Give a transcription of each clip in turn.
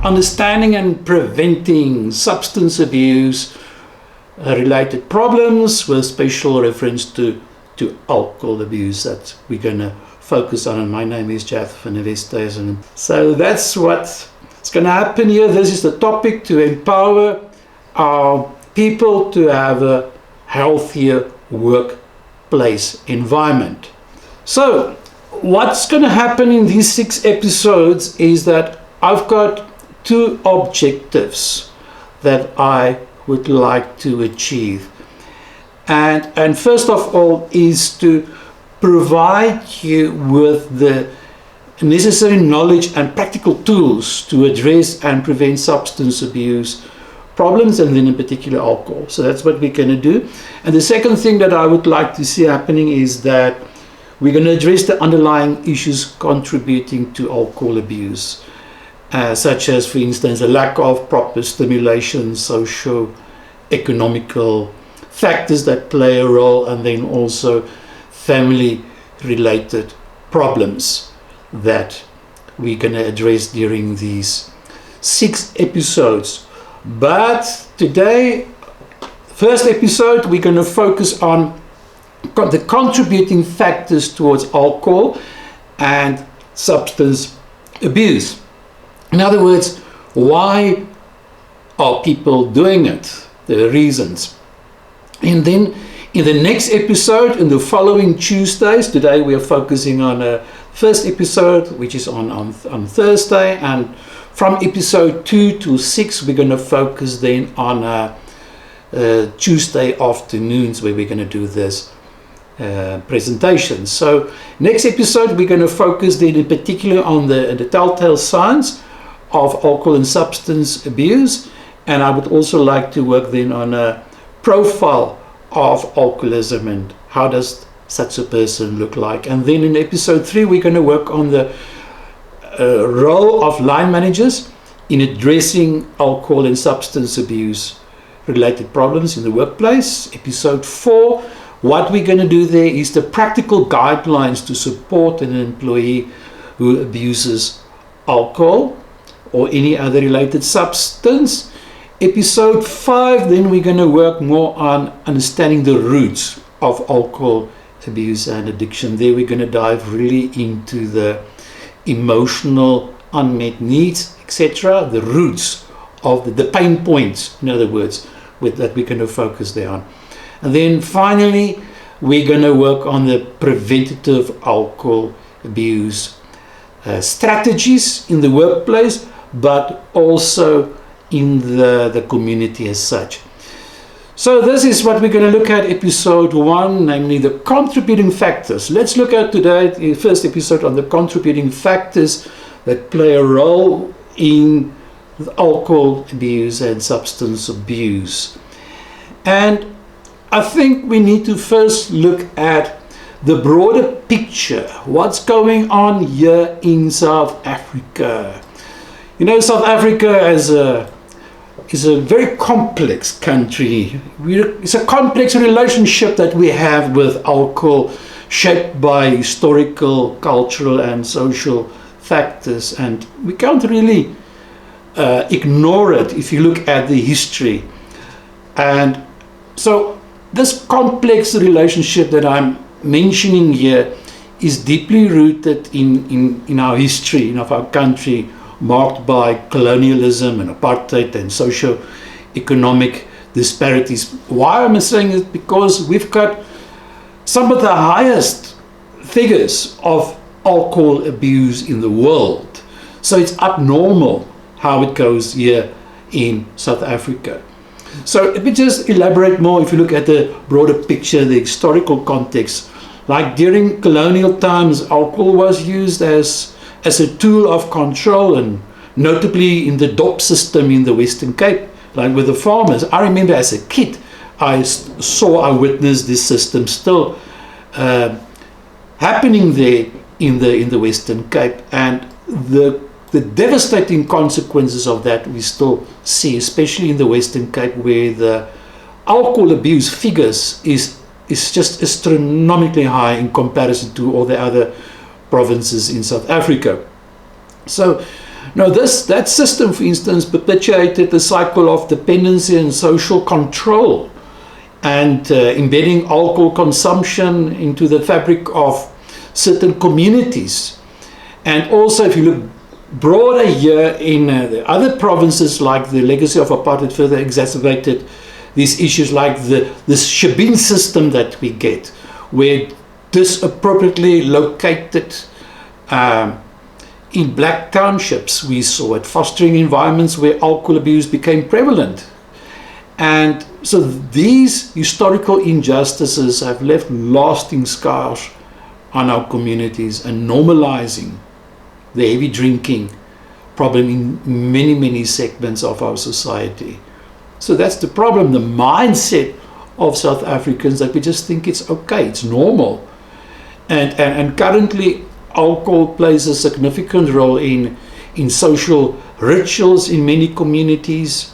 understanding and preventing substance abuse related problems with special reference to alcohol abuse that we're going to focus on. And my name is Jeff van der Westhuizen. So that's what's going to happen here. This is the topic: to empower our people to have a healthier workplace environment. So what's going to happen in these 6 episodes is that I've got 2 objectives that I would like to achieve. And first of all is to provide you with the necessary knowledge and practical tools to address and prevent substance abuse problems, and then in particular alcohol. So that's what we're going to do. And the second thing that I would like to see happening is that we're going to address the underlying issues contributing to alcohol abuse, such as, for instance, a lack of proper stimulation, socio-economical factors that play a role, and then also family-related problems that we're going to address during these 6 episodes. But today, first episode, we're going to focus on the contributing factors towards alcohol and substance abuse. In other words, why are people doing it? The reasons. And then in the next episode, in the following Tuesdays, today we are focusing on a first episode, which is on Thursday, and from episode 2 to 6, we're going to focus then on Tuesday afternoons, where we're going to do this presentation. So next episode, we're going to focus then in particular on the telltale signs of alcohol and substance abuse, and I would also like to work then on a profile of alcoholism and how does such a person look like. And then in episode 3, we're going to work on the role of line managers in addressing alcohol and substance abuse related problems in the workplace. Episode 4, what we're going to do there is the practical guidelines to support an employee who abuses alcohol or any other related substance. Episode 5, then we're going to work more on understanding the roots of alcohol abuse and addiction. There we're going to dive really into the emotional unmet needs, etc., the roots of the pain points, in other words, that we're going to focus there on. And then finally, we're going to work on the preventative alcohol abuse strategies in the workplace, but also in the community as such. So this is what we're going to look at episode 1, namely the contributing factors. Let's look at today the first episode on the contributing factors that play a role in alcohol abuse and substance abuse. And I think we need to first look at the broader picture. What's going on here in South Africa? You know, South Africa is a very complex country. It's a complex relationship that we have with alcohol, shaped by historical, cultural and social factors, and we can't really ignore it if you look at the history. And so this complex relationship that I'm mentioning here is deeply rooted in our history, in our country, marked by colonialism and apartheid and socio-economic disparities. Why am I saying it? Because we've got some of the highest figures of alcohol abuse in the world. So it's abnormal how it goes here in South Africa. So let me just elaborate more. If you look at the broader picture, the historical context, like during colonial times, alcohol was used as a tool of control, and notably in the DOP system in the Western Cape, like with the farmers. I remember as a kid, I witnessed this system still happening there in the Western Cape, and the devastating consequences of that we still see, especially in the Western Cape, where the alcohol abuse figures is just astronomically high in comparison to all the other provinces in South Africa. So Now, that system, for instance, perpetuated the cycle of dependency and social control, and embedding alcohol consumption into the fabric of certain communities. And also, if you look broader here in the other provinces, like the legacy of apartheid further exacerbated these issues, like this shebeen system that we get, where disappropriately located in black townships, we saw it, fostering environments where alcohol abuse became prevalent. And so these historical injustices have left lasting scars on our communities and normalizing the heavy drinking problem in many, many segments of our society. So that's the problem, the mindset of South Africans, that we just think it's okay, it's normal. And currently, alcohol plays a significant role in social rituals in many communities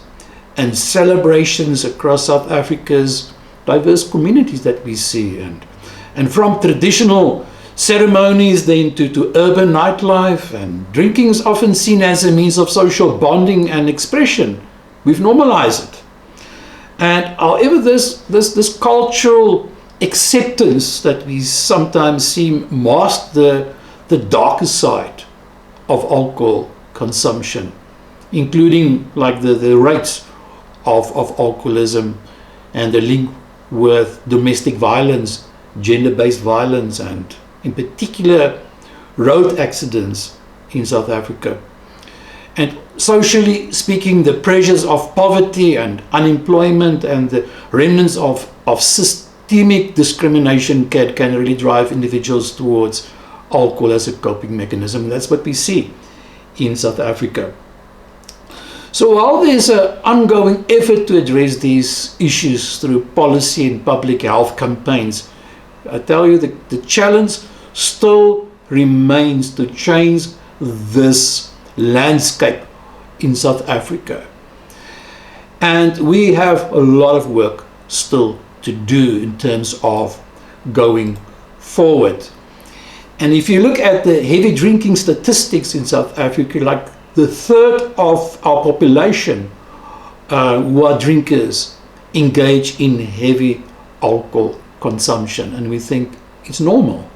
and celebrations across South Africa's diverse communities that we see. And from traditional ceremonies then to urban nightlife, and drinking is often seen as a means of social bonding and expression. We've normalized it. And however, this cultural acceptance that we sometimes see masks the darker side of alcohol consumption, including like the rates of alcoholism and the link with domestic violence, gender-based violence, and in particular road accidents in South Africa. And socially speaking, the pressures of poverty and unemployment and the remnants of systemic discrimination can really drive individuals towards alcohol as a coping mechanism. And that's what we see in South Africa. So while there's an ongoing effort to address these issues through policy and public health campaigns, I tell you the challenge still remains to change this landscape in South Africa. And we have a lot of work still to do in terms of going forward. And if you look at the heavy drinking statistics in South Africa, like the third of our population who are drinkers engage in heavy alcohol consumption, and we think it's normal.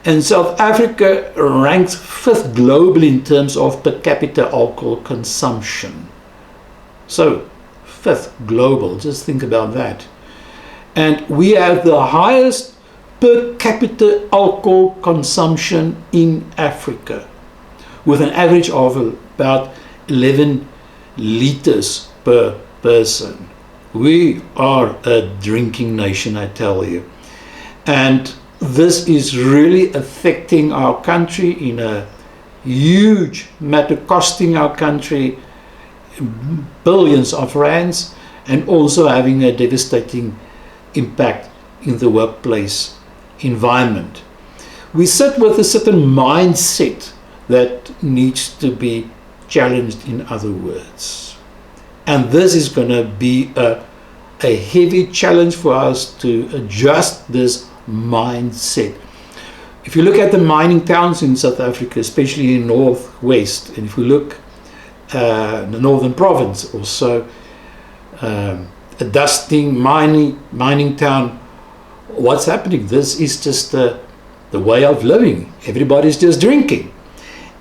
And South Africa ranks 5th globally in terms of per capita alcohol consumption. So 5th global, just think about that. And we have the highest per capita alcohol consumption in Africa, with an average of about 11 liters per person. We are a drinking nation, I tell you. And this is really affecting our country in a huge matter, costing our country billions of rands, and also having a devastating impact in the workplace environment. We sit with a certain mindset that needs to be challenged, in other words. And this is going to be a heavy challenge for us to adjust this mindset. If you look at the mining towns in South Africa, especially in northwest, and if we look the northern province also, a dusting mining town, what's happening? This is just the way of living. Everybody's just drinking.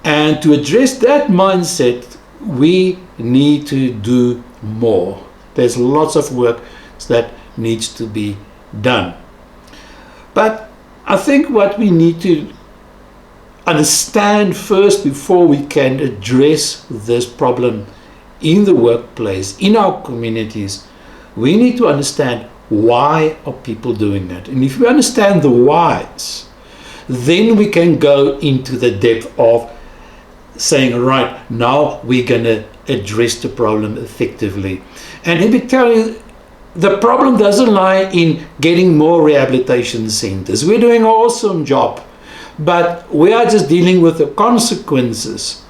And to address that mindset, we need to do more. There's lots of work that needs to be done. But I think what we need to understand first, before we can address this problem in the workplace, in our communities, we need to understand why are people doing that. And if we understand the whys, then we can go into the depth of saying, right, now we're going to address the problem effectively. And let me tell you, the problem doesn't lie in getting more rehabilitation centers. We're doing an awesome job, but we are just dealing with the consequences.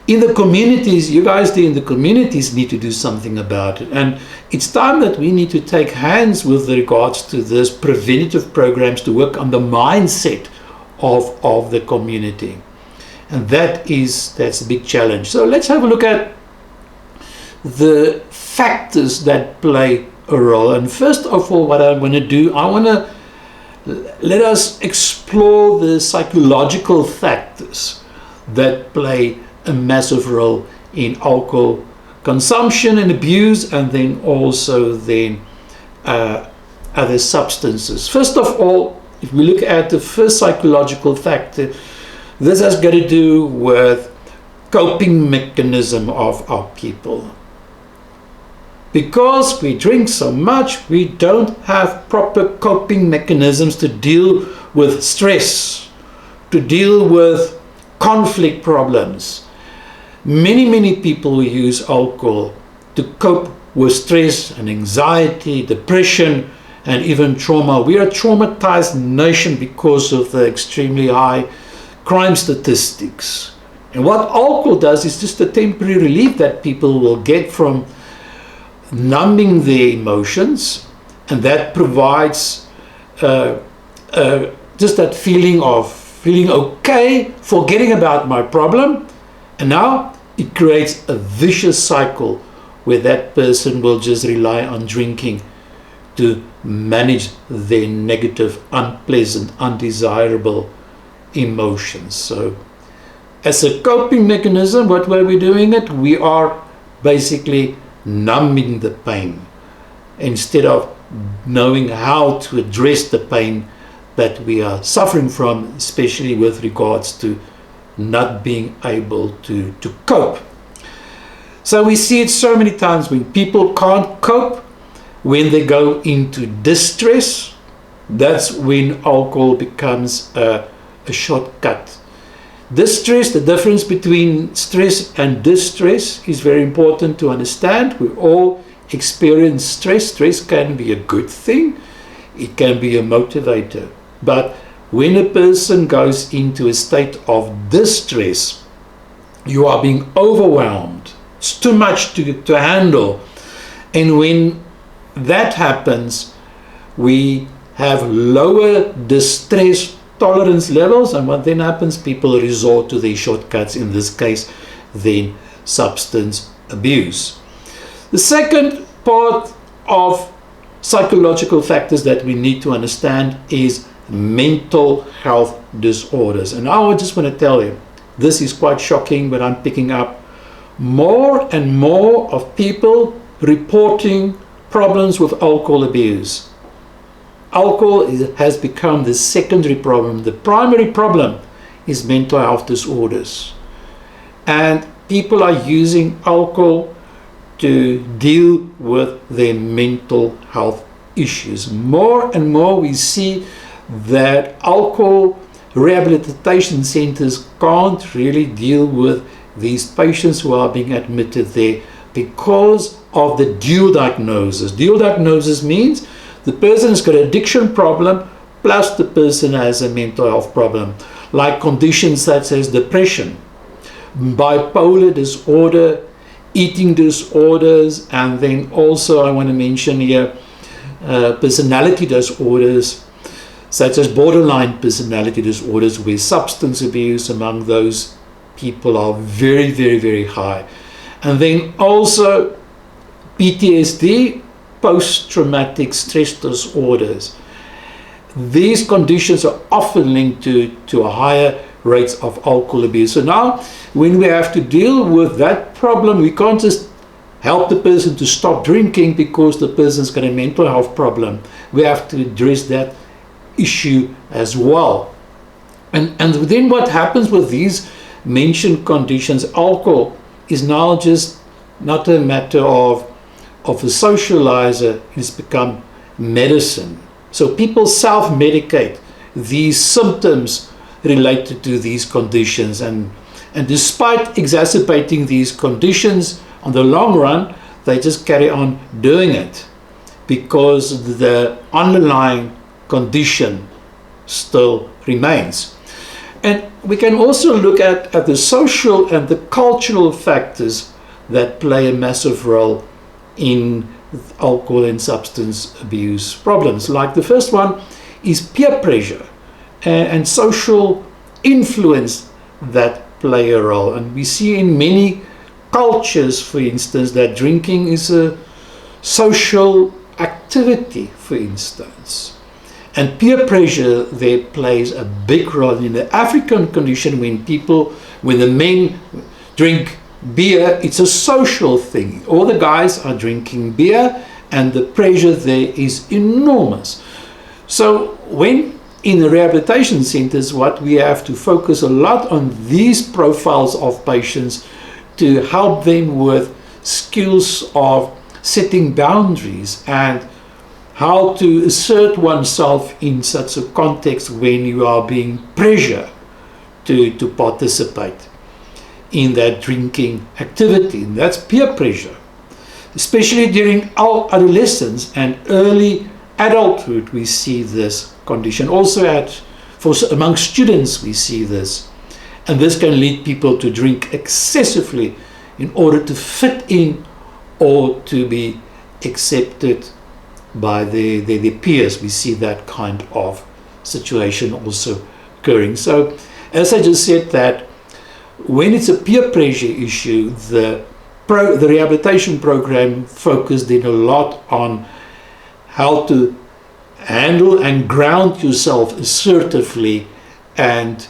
In the communities, you guys there in the communities need to do something about it. And it's time that we need to take hands with regards to this preventative programs to work on the mindset of the community. And that's a big challenge. So let's have a look at the factors that play a role. And first of all, what I want to do, I want to let us explore the psychological factors that play a massive role in alcohol consumption and abuse, and then also then other substances. First of all, if we look at the first psychological factor, this has got to do with coping mechanism of our people. Because we drink so much, we don't have proper coping mechanisms to deal with stress, to deal with conflict problems. Many people use alcohol to cope with stress and anxiety, depression, and even trauma. We are a traumatized nation because of the extremely high crime statistics. And what alcohol does is just a temporary relief that people will get from numbing their emotions, and that provides just that feeling of feeling okay, forgetting about my problem. And now it creates a vicious cycle where that person will just rely on drinking to manage their negative, unpleasant, undesirable emotions. So as a coping mechanism, what were we doing it? We are basically numbing the pain instead of knowing how to address the pain that we are suffering from, especially with regards to not being able to cope. So we see it so many times when people can't cope, when they go into distress, that's when alcohol becomes a shortcut. Distress, the difference between stress and distress is very important to understand. We all experience stress. Stress can be a good thing. It can be a motivator. But when a person goes into a state of distress, you are being overwhelmed. It's too much to handle. And when that happens, we have lower distress tolerance levels, and what then happens, people resort to these shortcuts, in this case then substance abuse. The second part of psychological factors that we need to understand is mental health disorders. And I just want to tell you, this is quite shocking, but I'm picking up more and more of people reporting problems with alcohol abuse. Alcohol has become the secondary problem. The primary problem is mental health disorders. And people are using alcohol to deal with their mental health issues. More and more we see that alcohol rehabilitation centers can't really deal with these patients who are being admitted there because of the dual diagnosis. Dual diagnosis means the person has got an addiction problem plus the person has a mental health problem, like conditions such as depression, bipolar disorder, eating disorders, and then also I want to mention here personality disorders such as borderline personality disorders, where substance abuse among those people are very, very, very high. And then also PTSD, post-traumatic stress disorders. These conditions are often linked to a higher rates of alcohol abuse. So now when we have to deal with that problem, we can't just help the person to stop drinking because the person's got a mental health problem. We have to address that issue as well. And then what happens with these mentioned conditions, alcohol is now just not a matter of a socializer, it's become medicine. So people self-medicate these symptoms related to these conditions, and despite exacerbating these conditions on the long run, they just carry on doing it because the underlying condition still remains. And we can also look at the social and the cultural factors that play a massive role in alcohol and substance abuse problems. Like the first one is peer pressure and social influence that play a role. And we see in many cultures, for instance, that drinking is a social activity, for instance. And peer pressure there plays a big role in the African condition. When the men drink beer, it's a social thing. All the guys are drinking beer, and the pressure there is enormous. So when in the rehabilitation centers, what we have to focus a lot on these profiles of patients to help them with skills of setting boundaries and how to assert oneself in such a context when you are being pressured to participate in that drinking activity. And that's peer pressure. Especially during our adolescence and early adulthood, we see this condition. Also among students, we see this. And this can lead people to drink excessively in order to fit in or to be accepted by their peers. We see that kind of situation also occurring. So, as I just said, that when it's a peer pressure issue, the rehabilitation program focused in a lot on how to handle and ground yourself assertively, and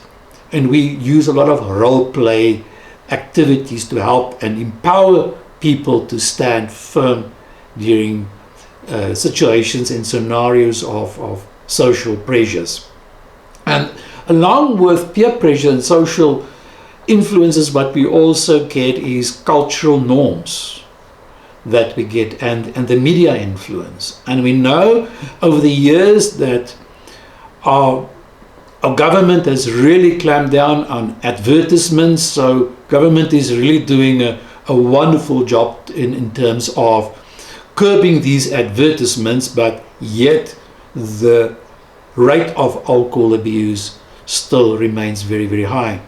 we use a lot of role play activities to help and empower people to stand firm during situations and scenarios of social pressures. And along with peer pressure and social influences, what we also get is cultural norms that we get, and the media influence. And we know over the years that our government has really clamped down on advertisements. So government is really doing a wonderful job in terms of curbing these advertisements, but yet the rate of alcohol abuse still remains very, very high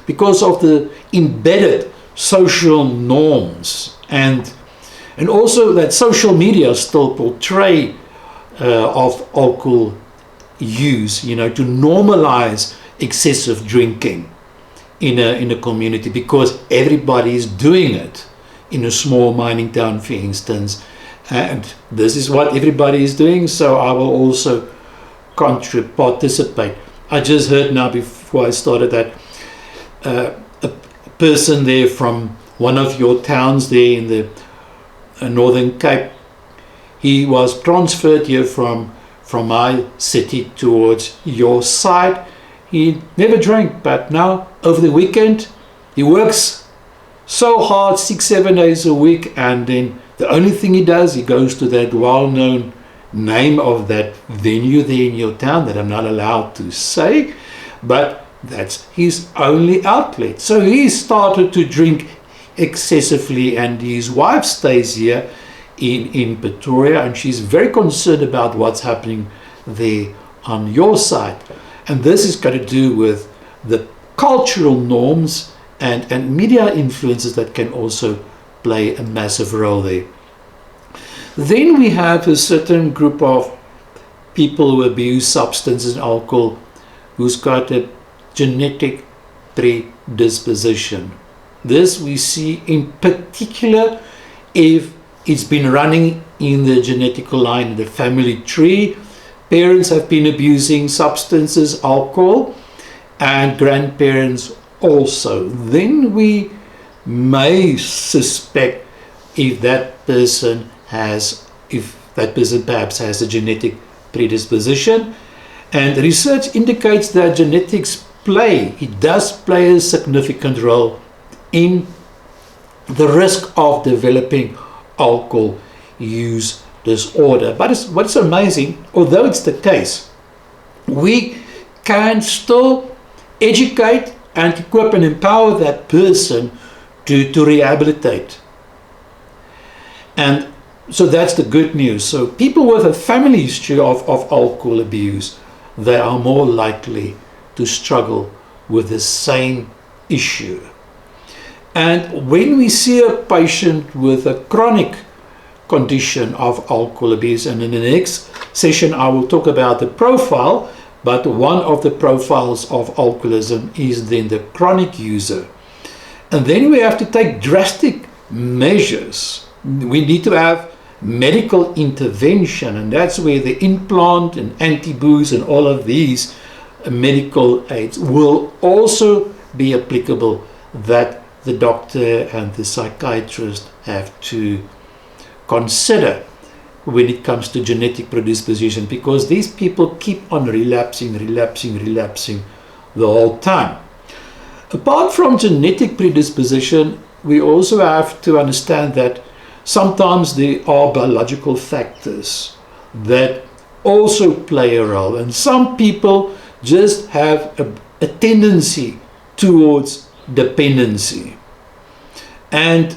because of the embedded social norms, and also that social media still portray of alcohol use, to normalize excessive drinking in a community, because everybody is doing it in a small mining town, for instance, and this is what everybody is doing, so I will also participate. I just heard now before I started that a person there from one of your towns there in the Northern Cape, he was transferred here from my city towards your side. He never drank, but now over the weekend he works so hard, 6-7 days a week, and then the only thing he does, he goes to that well-known name of that venue there in your town that I'm not allowed to say, but that's his only outlet. So he started to drink excessively, and his wife stays here in Pretoria, and she's very concerned about what's happening there on your side. And this is got to do with the cultural norms and media influences that can also play a massive role there. Then we have a certain group of people who abuse substances and alcohol who's got a genetic predisposition. This we see in particular if it's been running in the genetic line, in the family tree. Parents have been abusing substances, alcohol, and grandparents also. Then we may suspect if that person perhaps has a genetic predisposition. And research indicates that genetics does play a significant role in the risk of developing alcohol use disorder. But what's amazing, although it's the case, we can still educate and equip and empower that person to rehabilitate. And so that's the good news. So people with a family history of alcohol abuse, they are more likely to struggle with the same issue. And when we see a patient with a chronic condition of alcohol abuse, and in the next session I will talk about the profile, but one of the profiles of alcoholism is then the chronic user. And then we have to take drastic measures. We need to have medical intervention, and that's where the implant and anti-booze and all of these medical aids will also be applicable, that the doctor and the psychiatrist have to consider when it comes to genetic predisposition, because these people keep on relapsing the whole time. Apart from genetic predisposition, we also have to understand that sometimes there are biological factors that also play a role, and some people just have a tendency towards dependency, and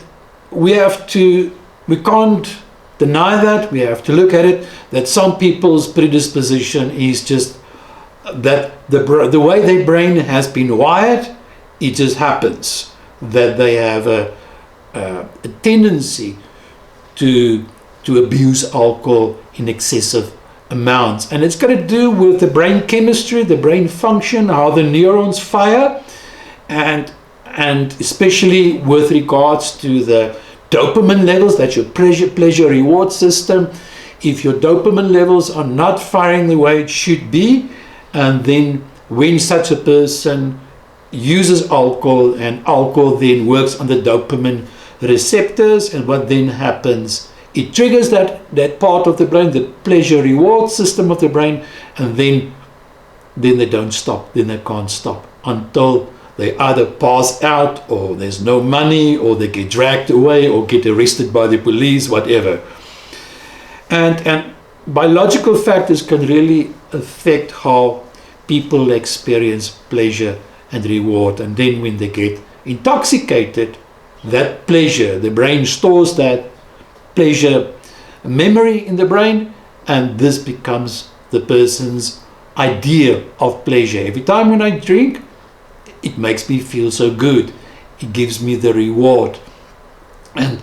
we can't deny that. We have to look at it, that some people's predisposition is just that the way their brain has been wired, it just happens that they have a tendency to abuse alcohol in excessive amounts. And it's got to do with the brain chemistry, the brain function, how the neurons fire, and especially with regards to the dopamine levels, that's your pleasure reward system. If your dopamine levels are not firing the way it should be, and then when such a person uses alcohol, and alcohol then works on the dopamine receptors, and what then happens, it triggers that part of the brain, the pleasure reward system of the brain, and then they don't stop, then they can't stop until they either pass out, or there's no money, or they get dragged away, or get arrested by the police, whatever. And biological factors can really affect how people experience pleasure and reward. And then when they get intoxicated, that pleasure, the brain stores that pleasure memory in the brain, and this becomes the person's idea of pleasure. Every time when I drink, it makes me feel so good. It gives me the reward. And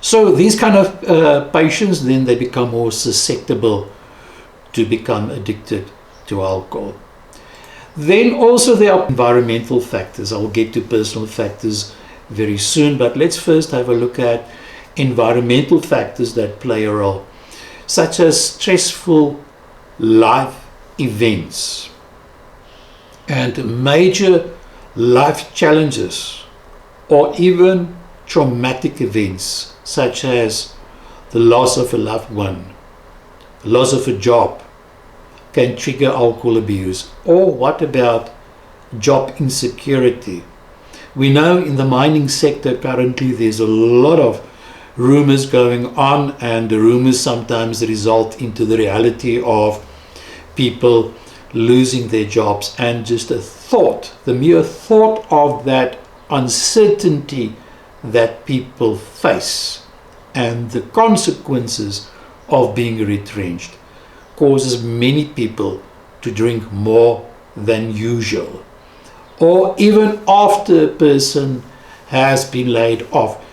so these kind of patients, then they become more susceptible to become addicted to alcohol. Then also there are environmental factors. I'll get to personal factors very soon, but let's first have a look at environmental factors that play a role, such as stressful life events and major life challenges, or even traumatic events such as the loss of a loved one, the loss of a job, can trigger alcohol abuse. Or what about job insecurity? We know in the mining sector currently there's a lot of rumors going on, and the rumors sometimes result into the reality of people losing their jobs, and just the mere thought of that uncertainty that people face and the consequences of being retrenched causes many people to drink more than usual. Or even after a person has been laid off,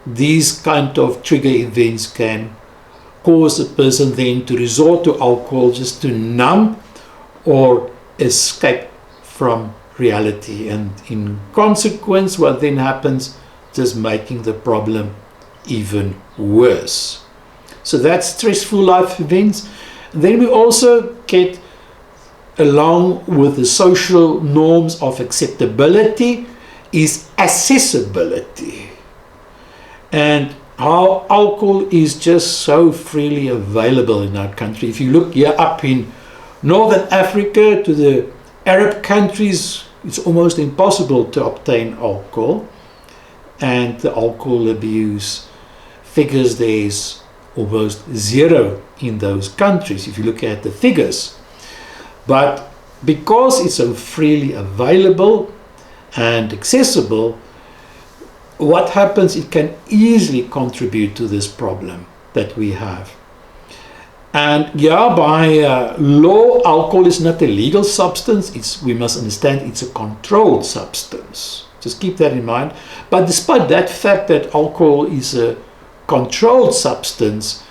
these kind of trigger events can cause a person then to resort to alcohol just to numb or escape from reality, and in consequence what then happens, just making the problem even worse. So that's stressful life events. Then we also get, along with the social norms of acceptability, is accessibility, and how alcohol is just so freely available in our country. If you look here up in Northern Africa to the Arab countries, it's almost impossible to obtain alcohol, and the alcohol abuse figures there's almost zero in those countries if you look at the figures. But because it's so freely available and accessible, what happens, it can easily contribute to this problem that we have. And by law, alcohol is not a legal substance. We must understand it's a controlled substance. Just keep that in mind. But despite that fact that alcohol is a controlled substance,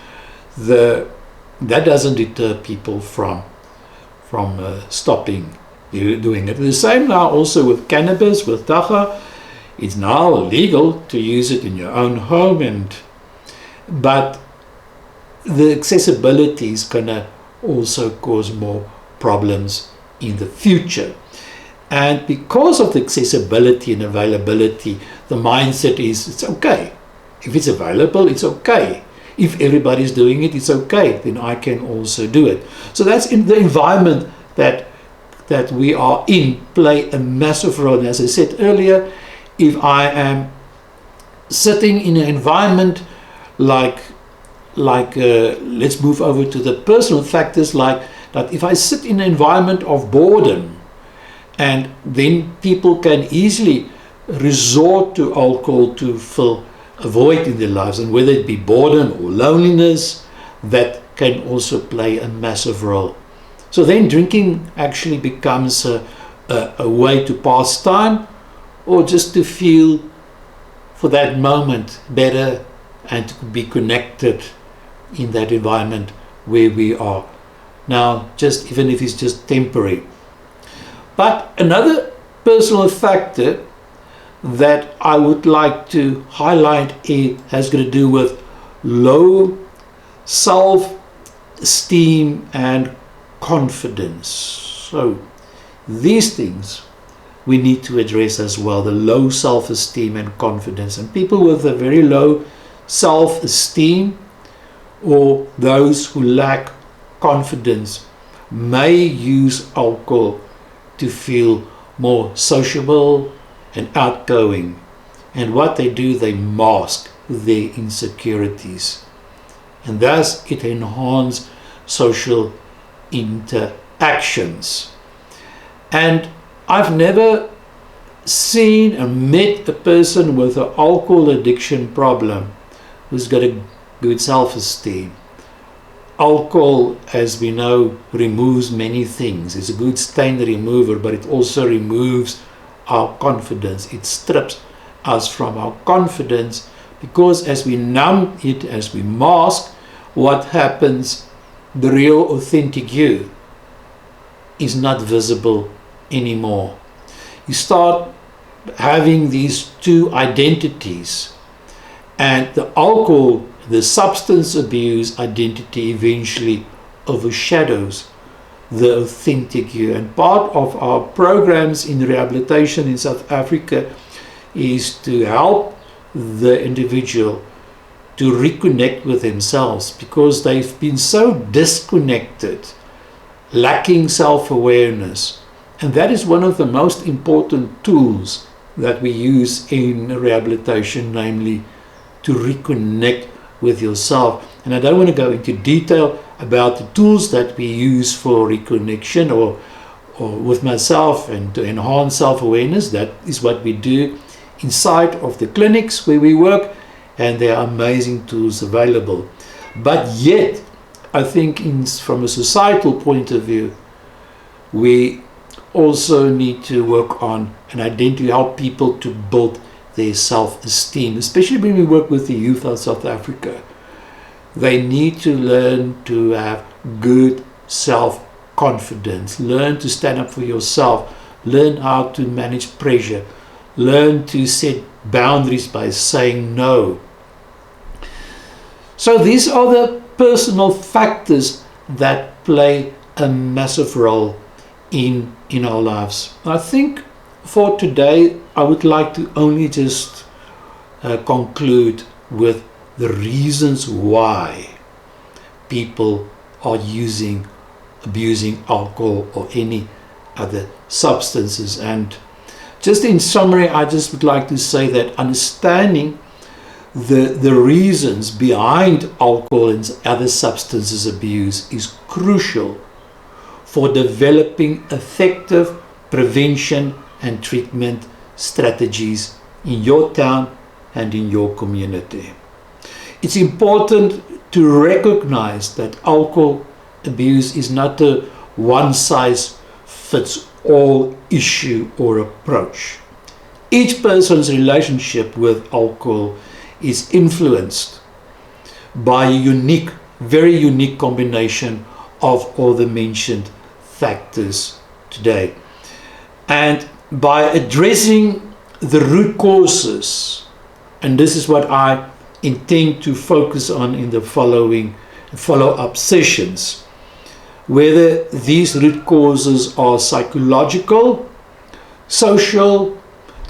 that doesn't deter people from stopping doing it. The same now also with cannabis, with dacha. It's now legal to use it in your own home, but the accessibility is going to also cause more problems in the future. And because of the accessibility and availability, the mindset is it's okay. If it's available, it's okay. If everybody's doing it, it's okay. Then I can also do it. So that's in the environment that we are in, play a massive role. And as I said earlier, if I am sitting in an environment like let's move over to the personal factors, like that if I sit in an environment of boredom, and then people can easily resort to alcohol to fill a void in their lives, and whether it be boredom or loneliness, that can also play a massive role. So then drinking actually becomes a way to pass time, or just to feel for that moment better and to be connected in that environment where we are now, just even if it's just temporary. But another personal factor that I would like to highlight has got to do with low self-esteem and confidence. So these things we need to address as well, the low self-esteem and confidence. And people with a very low self-esteem, or those who lack confidence, may use alcohol to feel more sociable and outgoing. And what they do, they mask their insecurities. And thus it enhances social interactions. And I've never seen and met a person with an alcohol addiction problem who's got a good self-esteem. Alcohol, as we know, removes many things. It's a good stain remover, but it also removes our confidence. It strips us from our confidence, because as we numb it, as we mask, what happens? The real authentic you is not visible anymore. You start having these two identities, and the alcohol, the substance abuse identity, eventually overshadows the authentic you. And part of our programs in rehabilitation in South Africa is to help the individual to reconnect with themselves, because they've been so disconnected, lacking self-awareness. And that is one of the most important tools that we use in rehabilitation, namely to reconnect with yourself. And I don't want to go into detail about the tools that we use for reconnection or with myself and to enhance self-awareness. That is what we do inside of the clinics where we work, and there are amazing tools available. But yet, I think from a societal point of view, we also need to work on and identify how people to build their self-esteem, especially when we work with the youth of South Africa. They need to learn to have good self-confidence, learn to stand up for yourself, learn how to manage pressure, learn to set boundaries by saying no. So these are the personal factors that play a massive role in our lives. I think for today I would like to only just conclude with the reasons why people are abusing alcohol or any other substances. And just in summary, I just would like to say that understanding the reasons behind alcohol and other substances abuse is crucial for developing effective prevention and treatment strategies in your town and in your community. It's important to recognize that alcohol abuse is not a one-size-fits-all issue or approach. Each person's relationship with alcohol is influenced by a very unique combination of all the mentioned factors today. And by addressing the root causes, and this is what I intend to focus on in the following follow-up sessions, whether these root causes are psychological, social,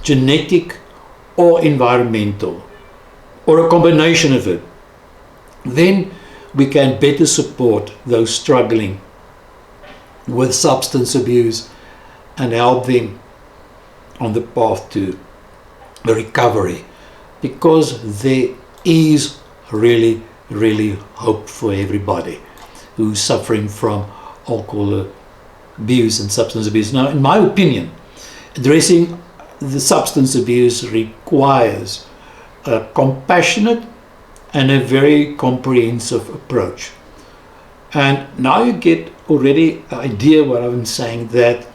genetic, or environmental, or a combination of it. Then we can better support those struggling with substance abuse and help them on the path to recovery, because there is really hope for everybody who's suffering from alcohol abuse and substance abuse. Now, in my opinion, addressing the substance abuse requires a compassionate and a very comprehensive approach. And now you get already an idea what I'm saying, that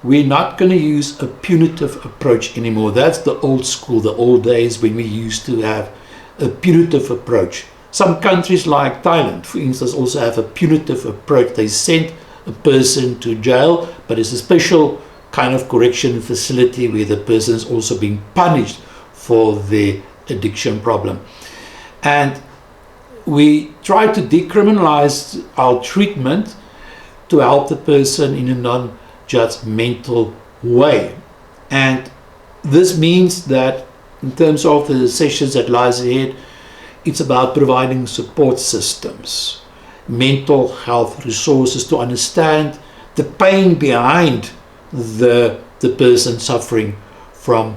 we're not going to use a punitive approach anymore. That's the old school, the old days when we used to have a punitive approach. Some countries like Thailand, for instance, also have a punitive approach. They send a person to jail, but it's a special kind of correction facility where the person is also being punished for their addiction problem. And we try to decriminalize our treatment to help the person in a non-judgmental way. And this means that in terms of the sessions that lies ahead, it's about providing support systems, mental health resources to understand the pain behind the person suffering from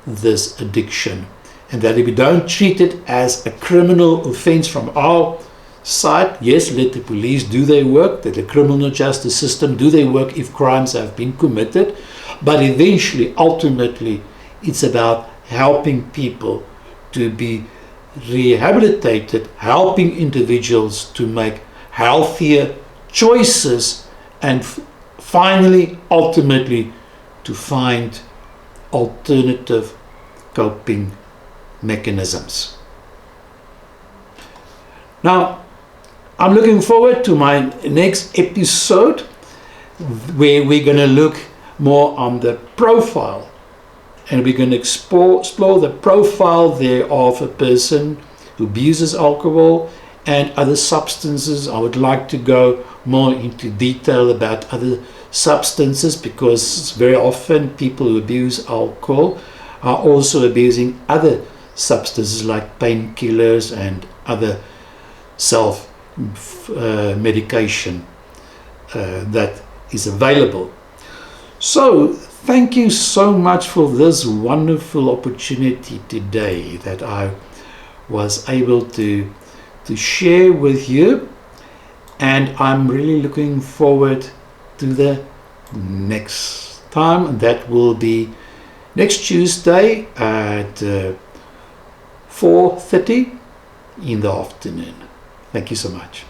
this addiction, and that if we don't treat it as a criminal offense from our side, yes, let the police do their work, let the criminal justice system do their work if crimes have been committed, but eventually, ultimately, it's about helping people to be rehabilitated, helping individuals to make healthier choices, and finally, ultimately, to find alternative coping mechanisms. Now, I'm looking forward to my next episode, where we're going to look more on the profile, and we're going to explore the profile there of a person who abuses alcohol and other substances. I would like to go more into detail about other substances, because very often people who abuse alcohol are also abusing other substances like painkillers and other self-medication that is available. So thank you so much for this wonderful opportunity today that I was able to share with you, and I'm really looking forward to the next time. That will be next Tuesday at 4:30 in the afternoon. Thank you so much.